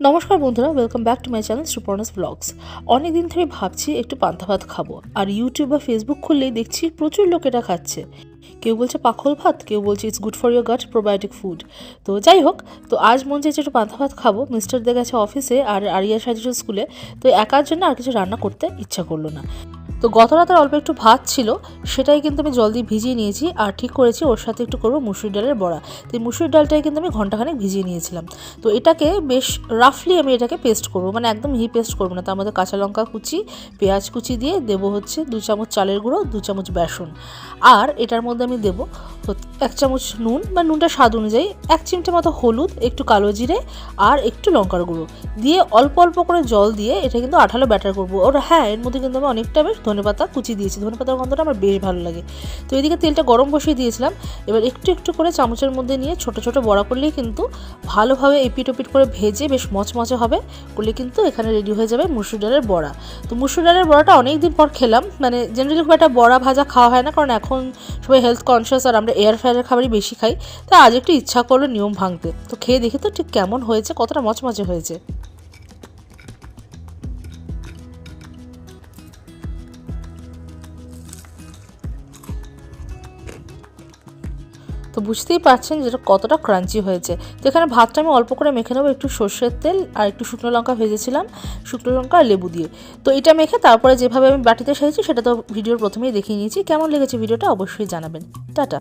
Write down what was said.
নমস্কার বন্ধুরা, welcome back to my channel Suparna's vlogs. অনেক দিন ধরে ভাবছি একটু পান্তা ভাত খাবো, আর ইউটিউব বা ফেসবুক খুললেই দেখছি প্রচুর লোক এটা খাচ্ছে। কেউ বলছে পাখল ভাত, কেউ বলছে it's good for your gut, probiotic food. তো যাই হোক, তো আজ মন চাইছে একটু পান্তা ভাত খাবো। মিস্টারদের গেছে অফিসে আর আরিয়া সাজেশন স্কুলে, তো একার জন্য আর কিছু রান্না করতে ইচ্ছা করলো না। তো গত রাতের অল্প একটু ভাত ছিল, সেটাই কিন্তু আমি জল দিয়ে ভিজিয়ে নিয়েছি, আর ঠিক করেছি ওর সাথে একটু করবো মুসুর ডালের বড়া। তো এই মুসুর ডালটাই কিন্তু আমি ঘন্টাখানেক ভিজিয়ে নিয়েছিলাম। তো এটাকে বেশ রাফলি আমি এটাকে পেস্ট করবো, মানে একদম মিহি পেস্ট করবো না। তার মধ্যে কাঁচা লঙ্কা কুচি, পেঁয়াজ কুচি দিয়ে দেবো হচ্ছে 2 চামচ চালের গুঁড়ো, 2 চামচ বেসন, আর এটার মধ্যে আমি দেবো 1 চামচ নুন, বা নুনটা স্বাদ অনুযায়ী, 1 চিমটে মতো হলুদ, একটু কালো জিরে আর একটু লঙ্কার গুঁড়ো দিয়ে অল্প অল্প করে জল দিয়ে এটা কিন্তু আঠালো ব্যাটার করবো। ওর হ্যাঁ, এর মধ্যে কিন্তু আমি অনেকটা বেশ ধনেপাতা কুচি দিয়েছি, ধনেপাতার গন্ধটা আমার বেশ ভালো লাগে। তো এদিকে তেলটা গরম বসিয়ে দিয়েছিলাম। এবার একটু একটু করে চামচের মধ্যে নিয়ে ছোট ছোট বড়া করলেই কিন্তু ভালোভাবে এপিট ওপিট করে ভেজে বেশ মচমচে হবে করলে কিন্তু এখানে রেডি হয়ে যাবে মুসুর ডালের বড়া। তো মুসুর ডালের বড়াটা অনেক দিন পর খেলাম, মানে জেনারেলি খুব একটা বড়া ভাজা খাওয়া হয় না, কারণ এখন সবাই হেলথ কনসিয়াস আর আমরা এয়ার ফ্রায়ারের খাবারই বেশি খাই। তাই আজ একটু ইচ্ছা করলো নিয়ম ভাঙতে। তো খেয়ে দেখি তো ঠিক কেমন হয়েছে, কতটা মচমচে হয়েছে। তো বুঝতেই পারছেন যেটা কতটা ক্রাঞ্চি হয়েছে। তো এখানে ভাতটা আমি অল্প করে মেখে নেবো একটু সর্ষের তেল আর একটু শুকনো লঙ্কা ভেজেছিলাম, শুকনো লঙ্কা আর লেবু দিয়ে। তো এটা মেখে তারপরে যেভাবে আমি বাটিতে সাজিয়েছি সেটা তো ভিডিওর প্রথমেই দেখিয়ে নিয়েছি। কেমন লেগেছে ভিডিওটা অবশ্যই জানাবেন। টাটা।